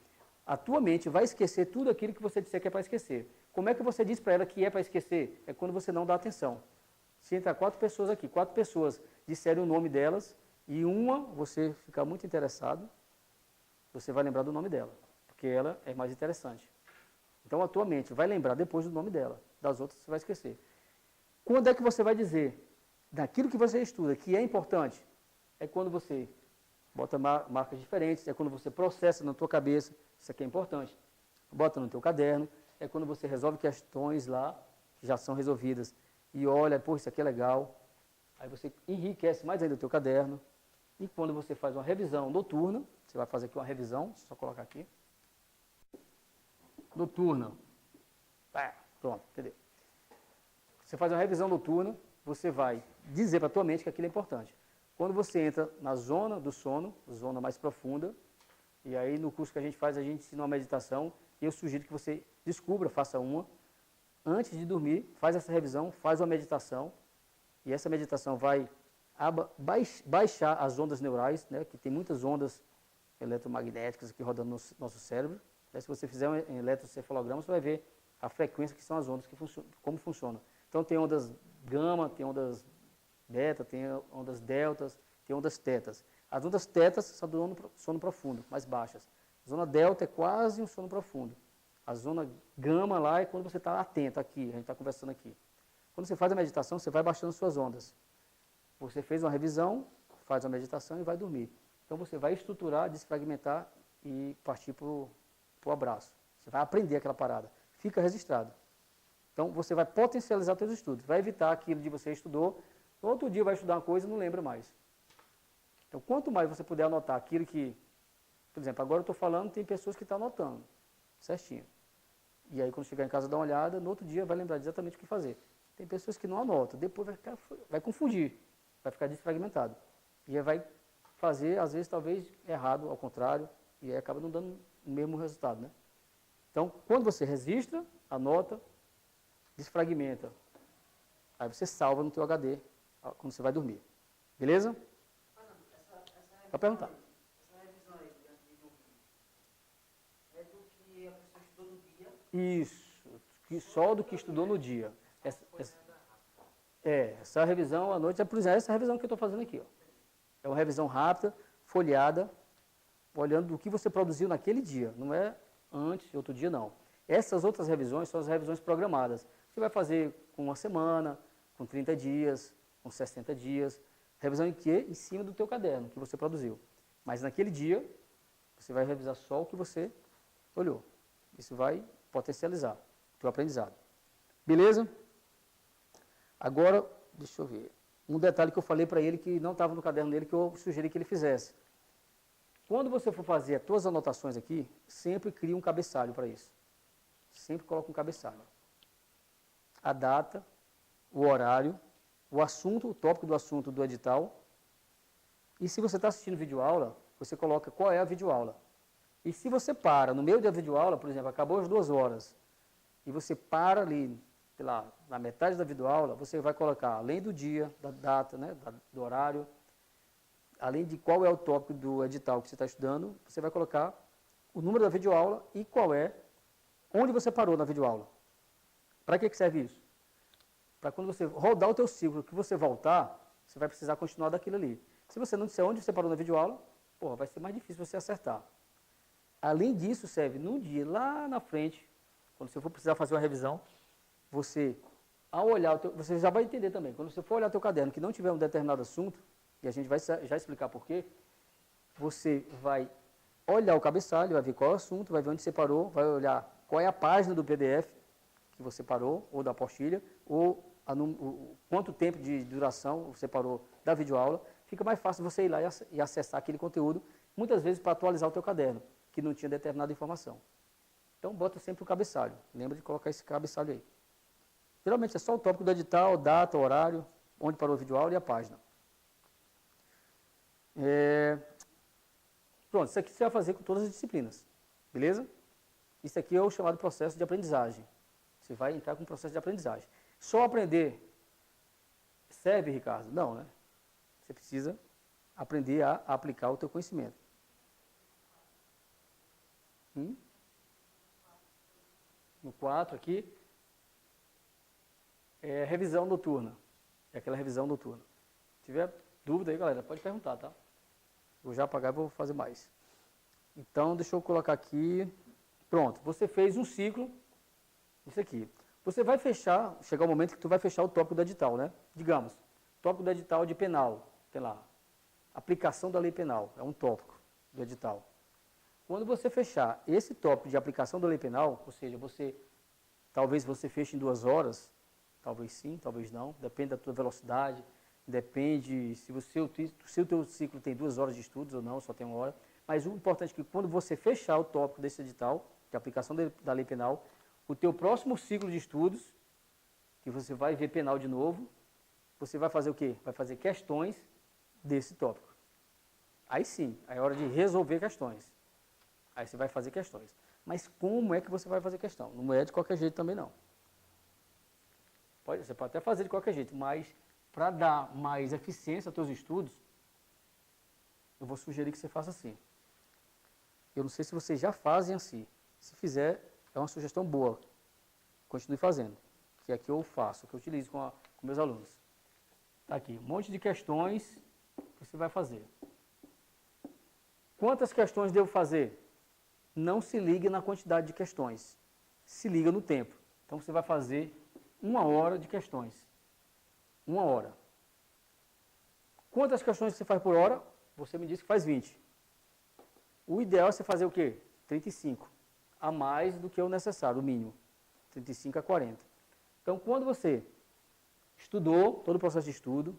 A tua mente vai esquecer tudo aquilo que você disser que é para esquecer. Como é que você diz para ela que é para esquecer? É quando você não dá atenção. Se entrar 4 pessoas aqui, 4 pessoas disserem o nome delas, e você ficar muito interessado, você vai lembrar do nome dela, porque ela é mais interessante. Então a tua mente vai lembrar depois do nome dela, das outras você vai esquecer. Quando é que você vai dizer daquilo que você estuda que é importante? É quando você bota marcas diferentes, é quando você processa na tua cabeça, isso aqui é importante. Bota no teu caderno, é quando você resolve questões lá, que já são resolvidas, e olha, pô, isso aqui é legal. Aí você enriquece mais ainda o teu caderno, e quando você faz uma revisão noturna, você vai fazer aqui uma revisão, só colocar aqui. Noturna. Pronto, entendeu? Você faz uma revisão noturna, você vai dizer para a tua mente que aquilo é importante. Quando você entra na zona do sono, zona mais profunda, e aí no curso que a gente faz, a gente ensina uma meditação, e eu sugiro que você descubra, faça uma, antes de dormir, faz essa revisão, faz uma meditação, e essa meditação vai baixar as ondas neurais, né, que tem muitas ondas eletromagnéticas aqui rodando no nosso cérebro. Se você fizer um eletrocefalograma, você vai ver a frequência que são as ondas, como funcionam. Então tem ondas gama, tem ondas beta, tem ondas deltas, tem ondas tetas. As ondas tetas são do sono profundo, mais baixas. A zona delta é quase um sono profundo. A zona gama lá é quando você está atento aqui, a gente está conversando aqui. Quando você faz a meditação, você vai baixando suas ondas. Você fez uma revisão, faz a meditação e vai dormir. Então você vai estruturar, desfragmentar e partir para o para o abraço. Você vai aprender aquela parada. Fica registrado. Então, você vai potencializar seus estudos. Vai evitar aquilo de você estudou, no outro dia vai estudar uma coisa e não lembra mais. Então, quanto mais você puder anotar aquilo que... Por exemplo, agora eu estou falando, tem pessoas que estão anotando certinho. E aí, quando chegar em casa, dá uma olhada, no outro dia vai lembrar exatamente o que fazer. Tem pessoas que não anotam, depois vai confundir, vai ficar desfragmentado. E aí vai fazer, às vezes, talvez, errado, ao contrário, e aí acaba não dando o mesmo resultado, né? Então, quando você registra, anota, desfragmenta. Aí você salva no teu HD, quando você vai dormir. Beleza? Vai perguntar. Essa revisão aí, antes de dormir, é do que a pessoa estudou no dia? Isso, só do que estudou no dia. Essa revisão à noite, por exemplo, essa revisão que eu estou fazendo aqui. Ó. É uma revisão rápida, folheada, olhando do que você produziu naquele dia. Não é antes, outro dia, não. Essas outras revisões são as revisões programadas. Você vai fazer com uma semana, com 30 dias, com 60 dias. Revisão em quê? Em cima do teu caderno, que você produziu. Mas naquele dia, você vai revisar só o que você olhou. Isso vai potencializar o teu aprendizado. Beleza? Agora, deixa eu ver. Um detalhe que eu falei para ele que não estava no caderno dele, que eu sugeri que ele fizesse. Quando você for fazer as tuas anotações aqui, sempre cria um cabeçalho para isso. Sempre coloca um cabeçalho. A data, o horário, o assunto, o tópico do assunto do edital. E se você está assistindo videoaula, você coloca qual é a videoaula. E se você para no meio da videoaula, por exemplo, acabou as 2 horas, e você para ali, sei lá, na metade da videoaula, você vai colocar, além do dia, da data, né, do horário, além de qual é o tópico do edital que você está estudando, você vai colocar o número da videoaula e qual é, onde você parou na videoaula. Para que serve isso? Para quando você rodar o teu ciclo, que você voltar, você vai precisar continuar daquilo ali. Se você não disser onde você parou na videoaula, porra, vai ser mais difícil você acertar. Além disso, serve num dia lá na frente, quando você for precisar fazer uma revisão, você, ao olhar, você já vai entender também, quando você for olhar o teu caderno que não tiver um determinado assunto, e a gente vai já explicar por quê, você vai olhar o cabeçalho, vai ver qual é o assunto, vai ver onde você parou, vai olhar qual é a página do PDF que você parou, ou da apostila, ou quanto tempo de duração você parou da videoaula. Fica mais fácil você ir lá e acessar aquele conteúdo, muitas vezes para atualizar o teu caderno, que não tinha determinada informação. Então, bota sempre o cabeçalho. Lembra de colocar esse cabeçalho aí. Geralmente é só o tópico do edital, data, horário, onde parou a videoaula e a página. Pronto, isso aqui você vai fazer com todas as disciplinas. Beleza? Isso aqui é o chamado processo de aprendizagem. Você vai entrar com o processo de aprendizagem. Só aprender serve, Ricardo? Não, né? Você precisa aprender a aplicar o teu conhecimento. No 4 aqui, é revisão noturna. É aquela revisão noturna. Se tiver dúvida aí, galera, pode perguntar, tá? Vou já apagar e vou fazer mais. Então, deixa eu colocar aqui. Pronto, você fez um ciclo, isso aqui. Você vai fechar, chegar o momento que tu vai fechar o tópico do edital, né? Digamos, tópico do edital de penal, sei lá, aplicação da lei penal, é um tópico do edital. Quando você fechar esse tópico de aplicação da lei penal, ou seja, talvez você feche em 2 horas, talvez sim, talvez não, depende da tua velocidade, depende se o teu ciclo tem 2 horas de estudos ou não, só tem 1 hora, mas o importante é que quando você fechar o tópico desse edital, de aplicação da lei penal, o teu próximo ciclo de estudos, que você vai ver penal de novo, você vai fazer o quê? Vai fazer questões desse tópico. Aí sim, aí é hora de resolver questões. Aí você vai fazer questões. Mas como é que você vai fazer questão? Não é de qualquer jeito também não. Você pode até fazer de qualquer jeito, mas para dar mais eficiência aos teus estudos, eu vou sugerir que você faça assim. Eu não sei se vocês já fazem assim. Se fizer, é uma sugestão boa. Continue fazendo. Que é que eu faço, que eu utilizo com meus alunos. Está aqui, um monte de questões que você vai fazer. Quantas questões devo fazer? Não se ligue na quantidade de questões. Se liga no tempo. Então, você vai fazer 1 hora de questões. 1 hora. Quantas questões você faz por hora? Você me disse que faz 20. O ideal é você fazer o quê? 35. a mais do que o necessário, o mínimo, 35 a 40. Então, quando você estudou, todo o processo de estudo,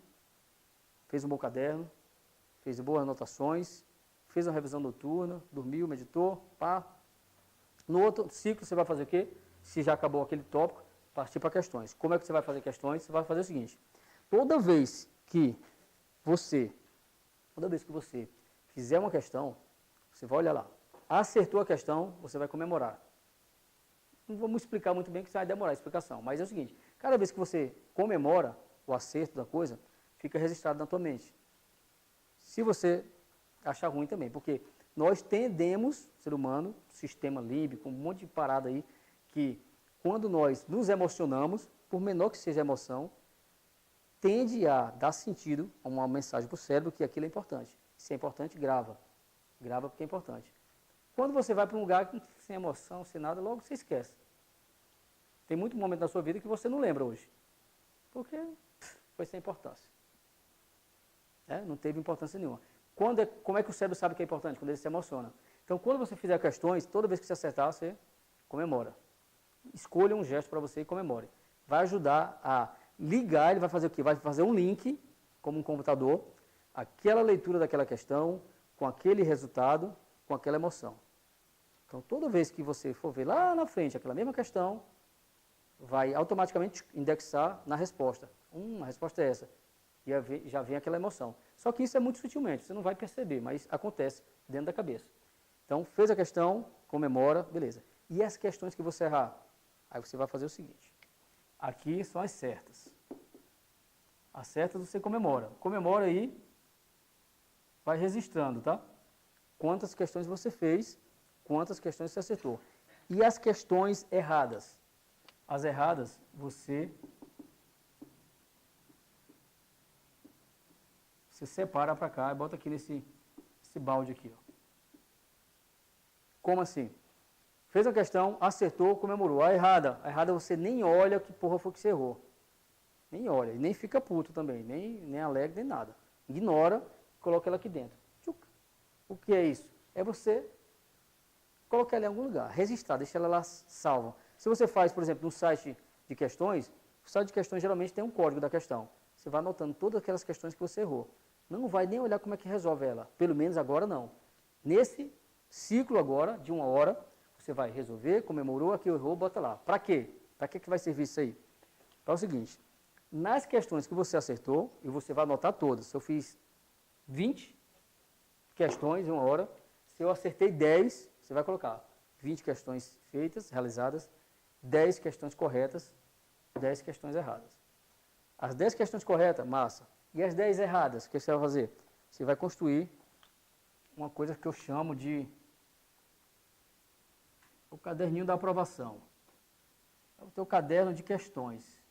fez um bom caderno, fez boas anotações, fez uma revisão noturna, dormiu, meditou, pá. No outro ciclo, você vai fazer o quê? Se já acabou aquele tópico, partir para questões. Como é que você vai fazer questões? Você vai fazer o seguinte, toda vez que você fizer uma questão, você vai olhar lá, acertou a questão, você vai comemorar. Não vamos explicar muito bem, que vai demorar a explicação, mas é o seguinte, cada vez que você comemora o acerto da coisa, fica registrado na tua mente. Se você achar ruim também, porque nós tendemos, ser humano, sistema límbico, um monte de parada aí, que quando nós nos emocionamos, por menor que seja a emoção, tende a dar sentido a uma mensagem para o cérebro que aquilo é importante. Se é importante, grava. Grava porque é importante. Quando você vai para um lugar sem emoção, sem nada, logo você esquece. Tem muito momento na sua vida que você não lembra hoje. Porque foi sem importância. Não teve importância nenhuma. Como é que o cérebro sabe que é importante? Quando ele se emociona. Então, quando você fizer questões, toda vez que você acertar, você comemora. Escolha um gesto para você e comemore. Vai ajudar a ligar, ele vai fazer o quê? Vai fazer um link, como um computador, aquela leitura daquela questão, com aquele resultado, com aquela emoção. Então, toda vez que você for ver lá na frente aquela mesma questão, vai automaticamente indexar na resposta. A resposta é essa. E já vem aquela emoção. Só que isso é muito sutilmente, você não vai perceber, mas acontece dentro da cabeça. Então, fez a questão, comemora, beleza. E as questões que você errar? Aí você vai fazer o seguinte. Aqui são as certas. As certas você comemora. Comemora aí, vai registrando, tá? Quantas questões você fez, quantas questões você acertou. E as questões erradas? As erradas, você separa para cá e bota aqui nesse balde aqui. Ó. Como assim? Fez a questão, acertou, comemorou. A errada você nem olha que porra foi que você errou. Nem olha, e nem fica puto também, nem alegre, nem nada. Ignora, coloca ela aqui dentro. O que é isso? É você colocar ela em algum lugar, registrar, deixar ela lá salva. Se você faz, por exemplo, no site de questões, o site de questões geralmente tem um código da questão. Você vai anotando todas aquelas questões que você errou. Não vai nem olhar como é que resolve ela. Pelo menos agora não. Nesse ciclo agora, de 1 hora, você vai resolver, comemorou, aqui errou, bota lá. Para quê? Para que vai servir isso aí? Para o seguinte, nas questões que você acertou, e você vai anotar todas. Se eu fiz 20 questões em 1 hora, se eu acertei 10, você vai colocar 20 questões feitas, realizadas, 10 questões corretas, 10 questões erradas. As 10 questões corretas, massa. E as 10 erradas, o que você vai fazer? Você vai construir uma coisa que eu chamo de o caderninho da aprovação. É o teu caderno de questões.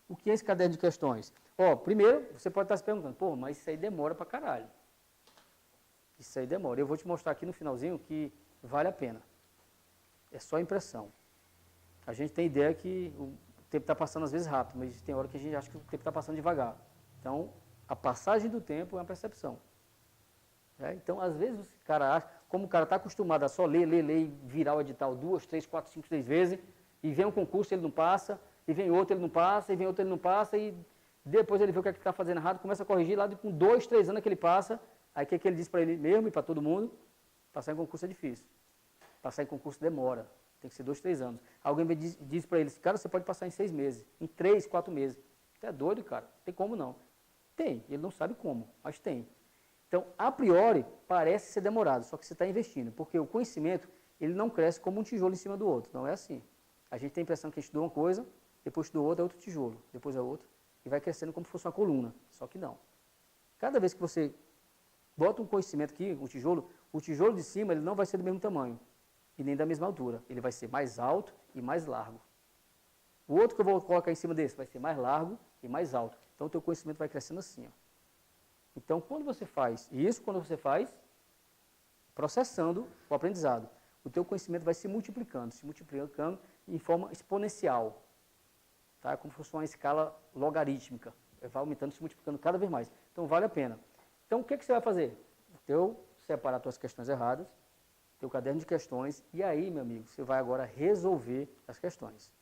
O que é esse caderno de questões? Primeiro, você pode estar se perguntando, pô, mas isso aí demora pra caralho. Isso aí demora. Eu vou te mostrar aqui no finalzinho que vale a pena. É só impressão. A gente tem ideia que o tempo está passando às vezes rápido, mas tem hora que a gente acha que o tempo está passando devagar. Então, a passagem do tempo é uma percepção. Então, às vezes, o cara acha, como o cara está acostumado a só ler e virar o edital 2, 3, 4, 5, 6 vezes, e vem um concurso, ele não passa, e vem outro, ele não passa, e vem outro, ele não passa, e depois ele vê o que é que está fazendo errado, começa a corrigir, lá com 2, 3 anos que ele passa, aí o que é que ele diz para ele mesmo e para todo mundo? Passar em concurso é difícil. Passar em concurso demora. Tem que ser 2, 3 anos. Alguém diz para ele, cara, você pode passar em 6 meses, em 3, 4 meses. Você é doido, cara? Não tem como não. Tem, ele não sabe como, mas tem. Então, a priori, parece ser demorado, só que você está investindo, porque o conhecimento, ele não cresce como um tijolo em cima do outro, não é assim. A gente tem a impressão que estudou uma coisa, depois estudou outra, é outro tijolo, depois é outro, e vai crescendo como se fosse uma coluna, só que não. Cada vez que você bota um conhecimento aqui, o tijolo de cima, ele não vai ser do mesmo tamanho, e nem da mesma altura, ele vai ser mais alto e mais largo. O outro que eu vou colocar em cima desse vai ser mais largo e mais alto. Então, o teu conhecimento vai crescendo assim, ó. Então, quando você faz isso, quando você faz processando o aprendizado, o teu conhecimento vai se multiplicando em forma exponencial. Tá? Como se fosse uma escala logarítmica. Vai aumentando, se multiplicando cada vez mais. Então, vale a pena. Então, o que você vai fazer? Separar as tuas questões erradas, teu caderno de questões, e aí, meu amigo, você vai agora resolver as questões.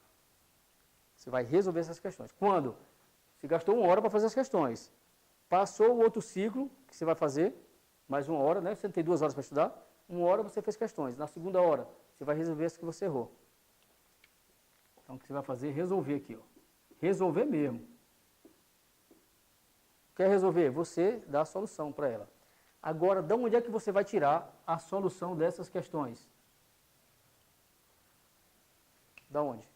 Você vai resolver essas questões. Quando? Você gastou 1 hora para fazer as questões. Passou o outro ciclo, que você vai fazer, mais 1 hora, né? Você não tem 2 horas para estudar, 1 hora você fez questões. Na segunda hora, você vai resolver as que você errou. Então, o que você vai fazer é resolver aqui, ó. Resolver mesmo. Quer resolver? Você dá a solução para ela. Agora, de onde é que você vai tirar a solução dessas questões? Da onde?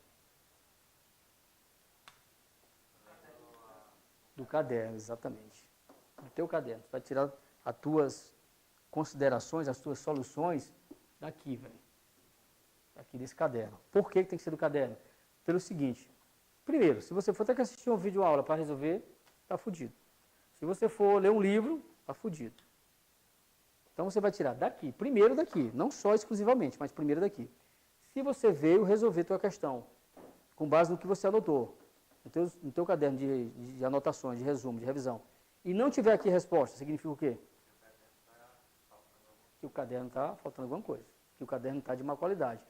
Do caderno, exatamente. Do teu caderno. Você vai tirar as tuas considerações, as tuas soluções daqui, velho. Daqui desse caderno. Por que tem que ser do caderno? Pelo seguinte. Primeiro, se você for ter que assistir um vídeo aula para resolver, tá fudido. Se você for ler um livro, tá fudido. Então você vai tirar daqui, primeiro daqui, não só exclusivamente, mas primeiro daqui. Se você veio resolver a tua questão, com base no que você anotou, no teu caderno de anotações, de resumo, de revisão, e não tiver aqui resposta, significa o quê? Que o caderno está faltando alguma coisa, que o caderno está de má qualidade.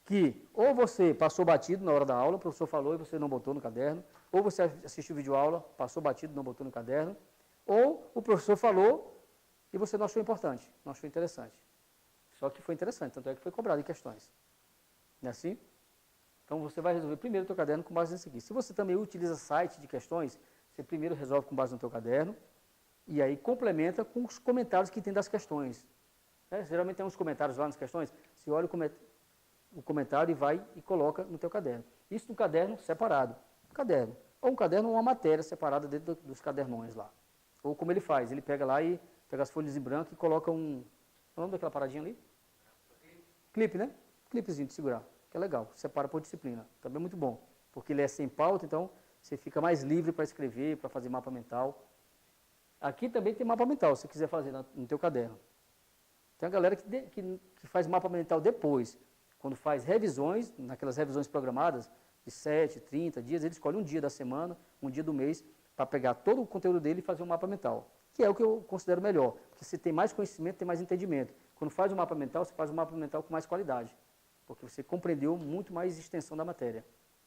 Que ou você passou batido na hora da aula, o professor falou e você não botou no caderno, ou você assistiu vídeo aula, passou batido e não botou no caderno, ou o professor falou e você não achou importante, não achou interessante. Só que foi interessante, tanto é que foi cobrado em questões. Não é assim? Então você vai resolver primeiro o teu caderno com base nisso aqui. Se você também utiliza site de questões, você primeiro resolve com base no teu caderno e aí complementa com os comentários que tem das questões. Geralmente tem uns comentários lá nas questões, você olha o comentário e vai e coloca no teu caderno. Isso no caderno separado. Caderno. Ou um caderno ou uma matéria separada dentro dos cadernões lá. Ou como ele faz, ele pega lá e pega as folhas em branco e coloca um... Qual é o nome daquela paradinha ali? Clipe, né? Clipezinho de segurar, que é legal. Separa por disciplina. Também é muito bom. Porque ele é sem pauta, então você fica mais livre para escrever, para fazer mapa mental. Aqui também tem mapa mental, se você quiser fazer no teu caderno. Tem a galera que faz mapa mental depois. Quando faz revisões, naquelas revisões programadas, de 7, 30 dias, ele escolhe um dia da semana, um dia do mês, para pegar todo o conteúdo dele e fazer um mapa mental. Que é o que eu considero melhor, porque você tem mais conhecimento, tem mais entendimento. Quando faz um mapa mental, você faz um mapa mental com mais qualidade, porque você compreendeu muito mais extensão da matéria.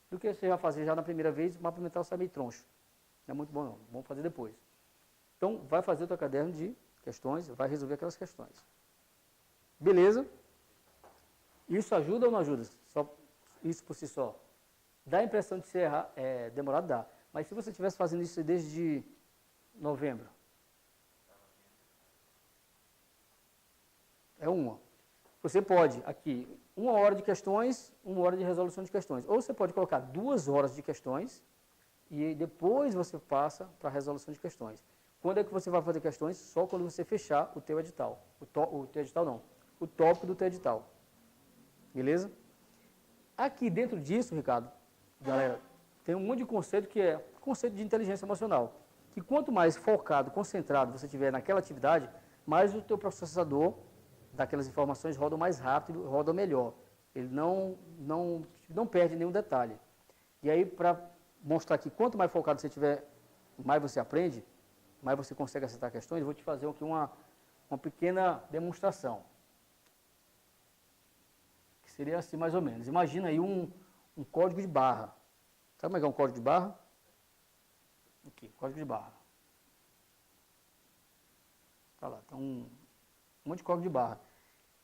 Do que você vai fazer já na primeira vez, o mapa mental sai meio troncho. Não é muito bom não, vamos fazer depois. Então, vai fazer o teu caderno de questões, vai resolver aquelas questões. Beleza? Isso ajuda ou não ajuda? Só, isso por si só. Dá a impressão de ser demorado? Dá. Mas se você estivesse fazendo isso desde novembro, é uma. Você pode, aqui, 1 hora de questões, 1 hora de resolução de questões. Ou você pode colocar 2 horas de questões e depois você passa para a resolução de questões. Quando é que você vai fazer questões? Só quando você fechar o teu edital. O teu edital não. O tópico do teu edital. Beleza? Aqui dentro disso, Ricardo, galera, tem um monte de conceito que é conceito de inteligência emocional. Que quanto mais focado, concentrado você tiver naquela atividade, mais o teu processador daquelas informações roda mais rápido, roda melhor. Ele não perde nenhum detalhe. E aí, para mostrar que quanto mais focado você tiver, mais você aprende, mais você consegue acertar questões, eu vou te fazer aqui uma pequena demonstração. Que seria assim mais ou menos. Imagina aí um código de barra. Sabe como é que é um código de barra? Aqui, código de barra. Tá lá, tem um monte de código de barra.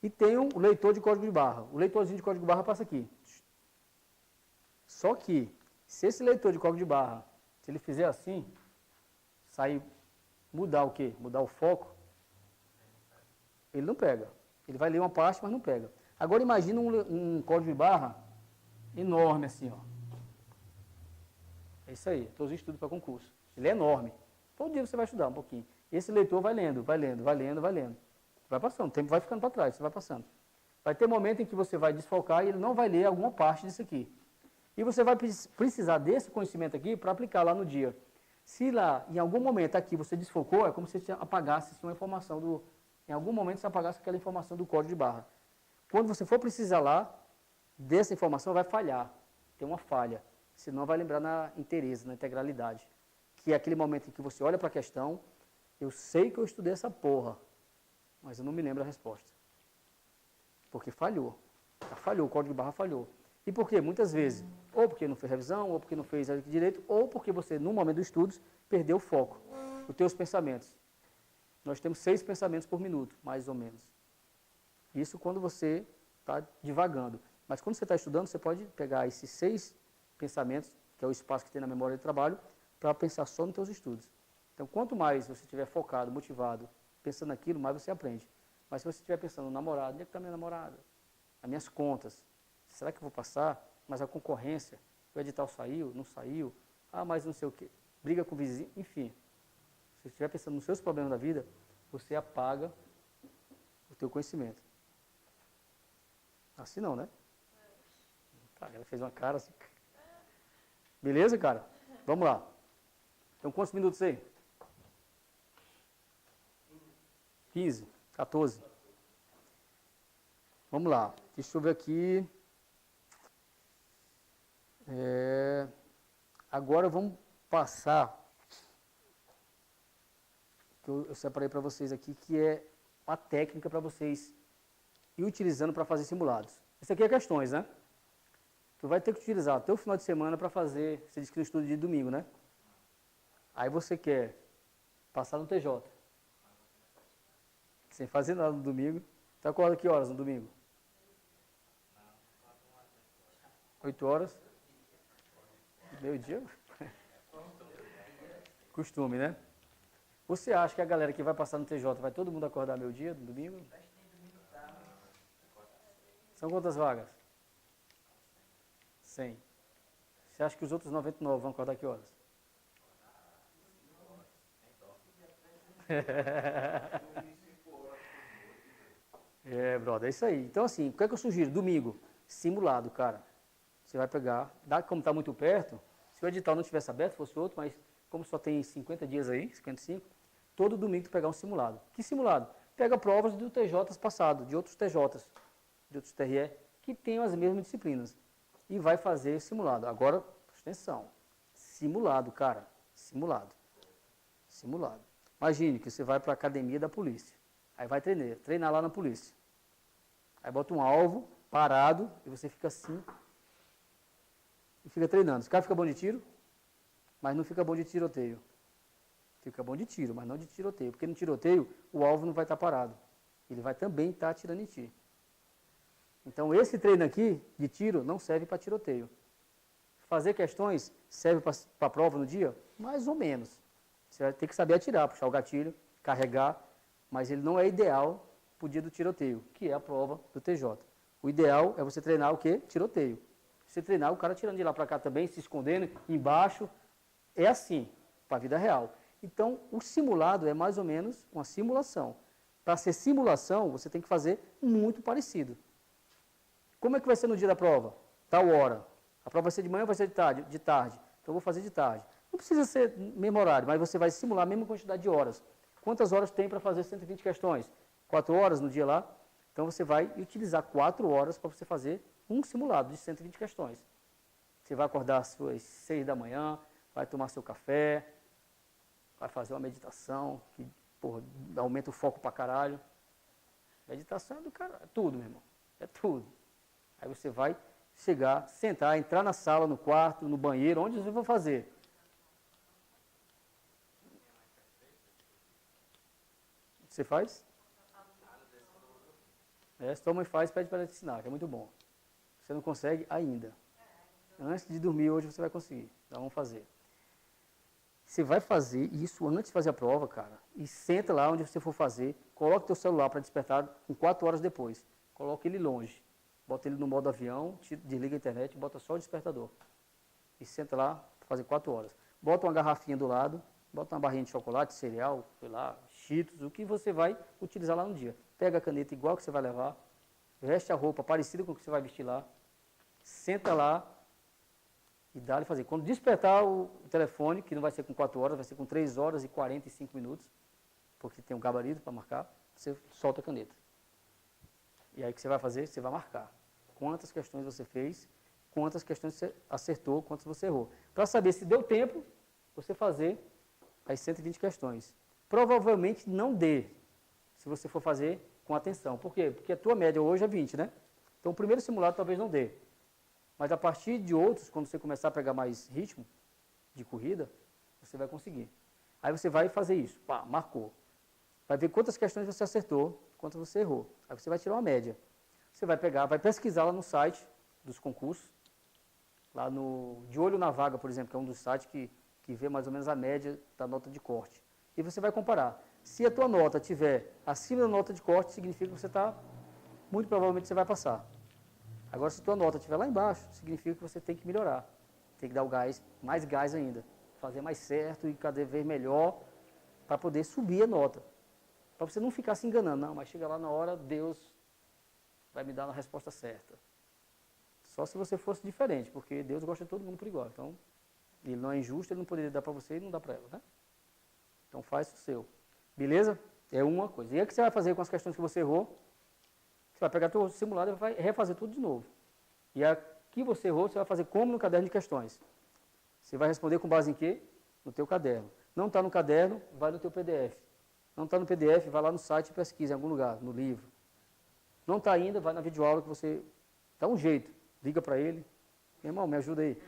E tem um leitor de código de barra. O leitorzinho de código de barra passa aqui. Só que, se esse leitor de código de barra, se ele fizer assim, sair, mudar o quê? Mudar o foco, ele não pega. Ele vai ler uma parte, mas não pega. Agora imagina um código de barra enorme assim, ó. É isso aí, estou usando estudo para concurso. Ele é enorme. Todo dia você vai estudar um pouquinho. Esse leitor vai lendo, vai lendo, vai lendo, vai lendo. Vai passando, o tempo vai ficando para trás, você vai passando. Vai ter momento em que você vai desfocar e ele não vai ler alguma parte disso aqui. E você vai precisar desse conhecimento aqui para aplicar lá no dia. Se lá, em algum momento aqui, você desfocou, é como se você apagasse uma informação em algum momento você apagasse aquela informação do código de barra. Quando você for precisar lá, dessa informação vai falhar. Tem uma falha. Senão vai lembrar na inteireza, na integralidade. Que é aquele momento em que você olha para a questão, eu sei que eu estudei essa porra, mas eu não me lembro a resposta. Porque falhou. Falhou, o código de barra falhou. E por quê? Muitas vezes, ou porque não fez revisão, ou porque não fez direito, ou porque você, no momento dos estudos, perdeu o foco, os teus pensamentos. Nós temos 6 pensamentos por minuto, mais ou menos. Isso quando você está divagando. Mas quando você está estudando, você pode pegar esses 6 pensamentos, que é o espaço que tem na memória de trabalho, para pensar só nos teus estudos. Então, quanto mais você estiver focado, motivado, pensando naquilo, mais você aprende. Mas se você estiver pensando no namorado, onde é que está minha namorada? As minhas contas. Será que eu vou passar? Mas a concorrência, o edital saiu, não saiu? Ah, mas não sei o quê. Briga com o vizinho, enfim. Se você estiver pensando nos seus problemas da vida, você apaga o teu conhecimento. Assim não, né? Tá, ela fez uma cara assim. Beleza, cara? Vamos lá. Então, quantos minutos aí? 15, 14. Vamos lá. Deixa eu ver aqui. Agora vamos passar, que eu separei para vocês aqui, que é uma técnica para vocês ir utilizando para fazer simulados. Isso aqui é questões, né? Tu vai ter que utilizar o teu final de semana para fazer, você disse que no estudo de domingo, né? Aí você quer passar no TJ. Sem fazer nada no domingo. Tu acorda que horas no domingo? 8 horas? Meio-dia? Costume, né? Você acha que a galera que vai passar no TJ, vai todo mundo acordar meio-dia, no domingo? São quantas vagas? 100. Você acha que os outros 99 vão acordar que horas? Brother, é isso aí. Então, assim, o que é que eu sugiro? Domingo, simulado, cara. Você vai pegar, como está muito perto, se o edital não tivesse aberto, fosse outro, mas como só tem 50 dias aí, 55, todo domingo tu pegar um simulado. Que simulado? Pega provas do TJs passado, de outros TJs, de outros TRE, que tenham as mesmas disciplinas. E vai fazer simulado. Agora, presta atenção. Simulado, cara. Simulado. Simulado. Imagine que você vai para a academia da polícia. Aí vai treinar lá na polícia. Aí bota um alvo parado e você fica assim e fica treinando. Esse cara fica bom de tiro, mas não fica bom de tiroteio. Fica bom de tiro, mas não de tiroteio. Porque no tiroteio, o alvo não vai estar parado. Ele vai também estar atirando em ti. Então, esse treino aqui, de tiro, não serve para tiroteio. Fazer questões serve para a prova no dia? Mais ou menos. Você vai ter que saber atirar, puxar o gatilho, carregar, mas ele não é ideal para o dia do tiroteio, que é a prova do TJ. O ideal é você treinar o quê? Tiroteio. Você treinar o cara tirando de lá para cá também, se escondendo, embaixo. É assim, para a vida real. Então, o simulado é mais ou menos uma simulação. Para ser simulação, você tem que fazer muito parecido. Como é que vai ser no dia da prova? Tal hora. A prova vai ser de manhã ou vai ser de tarde? De tarde. Então, eu vou fazer de tarde. Não precisa ser mesmo horário, mas você vai simular a mesma quantidade de horas. Quantas horas tem para fazer 120 questões? 4 horas no dia lá? Então, você vai utilizar 4 horas para você fazer um simulado de 120 questões. Você vai acordar às 6 da manhã, vai tomar seu café, vai fazer uma meditação, que, porra, aumenta o foco pra caralho. Meditação é do caralho, é tudo, meu irmão. É tudo. Aí você vai chegar, sentar, entrar na sala, no quarto, no banheiro, onde você vai fazer. Você faz? Se tua mãe faz, pede para ela te ensinar, que é muito bom. Você não consegue ainda. Antes de dormir hoje você vai conseguir. Então vamos fazer. Você vai fazer isso antes de fazer a prova, cara. E senta lá onde você for fazer. Coloca teu celular para despertar com 4 horas depois. Coloca ele longe. Bota ele no modo avião, desliga a internet, bota só o despertador. E senta lá para fazer 4 horas. Bota uma garrafinha do lado, bota uma barrinha de chocolate, cereal, sei lá, Cheetos, o que você vai utilizar lá no dia. Pega a caneta igual que você vai levar, veste a roupa parecida com o que você vai vestir lá, senta lá e dá-lhe fazer. Quando despertar o telefone, que não vai ser com 4 horas, vai ser com 3 horas e 45 minutos, porque tem um gabarito para marcar, você solta a caneta. E aí o que você vai fazer? Você vai marcar quantas questões você fez, quantas questões você acertou, quantas você errou. Para saber se deu tempo, você fazer as 120 questões. Provavelmente não dê, se você for fazer com atenção. Por quê? Porque a tua média hoje é 20, né? Então, o primeiro simulado talvez não dê. Mas a partir de outros, quando você começar a pegar mais ritmo de corrida, você vai conseguir. Aí você vai fazer isso. Pá, marcou. Vai ver quantas questões você acertou, quantas você errou. Aí você vai tirar uma média. Você vai pegar, vai pesquisar lá no site dos concursos, lá no De Olho na Vaga, por exemplo, que é um dos sites que vê mais ou menos a média da nota de corte. E você vai comparar. Se a tua nota estiver acima da nota de corte, significa que você está, muito provavelmente você vai passar. Agora, se a tua nota estiver lá embaixo, significa que você tem que melhorar. Tem que dar o gás, mais gás ainda. Fazer mais certo e cada vez melhor para poder subir a nota. Para você não ficar se enganando. Não, mas chega lá na hora, Deus vai me dar a resposta certa. Só se você fosse diferente, porque Deus gosta de todo mundo por igual. Então, ele não é injusto, ele não poderia dar para você e não dá para ela, né? Então, faz o seu. Beleza? É uma coisa. E aí o que você vai fazer com as questões que você errou? Você vai pegar o simulado e vai refazer tudo de novo. E aqui você errou, você vai fazer como no caderno de questões. Você vai responder com base em quê? No teu caderno. Não está no caderno, vai no teu PDF. Não está no PDF, vai lá no site e pesquisa em algum lugar, no livro. Não está ainda, vai na videoaula que você... Dá um jeito. Liga para ele. Meu irmão, me ajuda aí.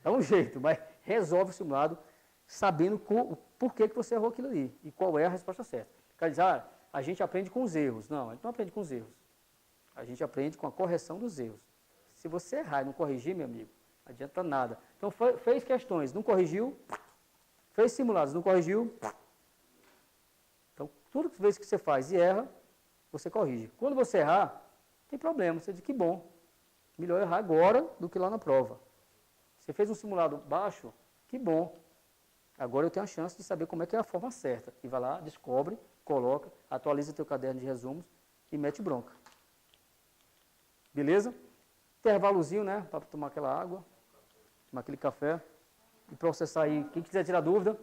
Dá um jeito, mas resolve o simulado sabendo por que você errou aquilo ali e qual é a resposta certa. Quer dizer, a gente aprende com os erros. Não, a gente não aprende com os erros. A gente aprende com a correção dos erros. Se você errar e não corrigir, meu amigo, não adianta nada. Então, fez questões, não corrigiu, fez simulados, não corrigiu. Então, toda vez que você faz e erra, você corrige. Quando você errar, tem problema. Você diz que bom, melhor errar agora do que lá na prova. Você fez um simulado baixo, que bom. Agora eu tenho a chance de saber como é que é a forma certa. E vai lá, descobre, coloca, atualiza teu caderno de resumos e mete bronca. Beleza? Intervalozinho, né? Para tomar aquela água, tomar aquele café e processar aí. Quem quiser tirar dúvida,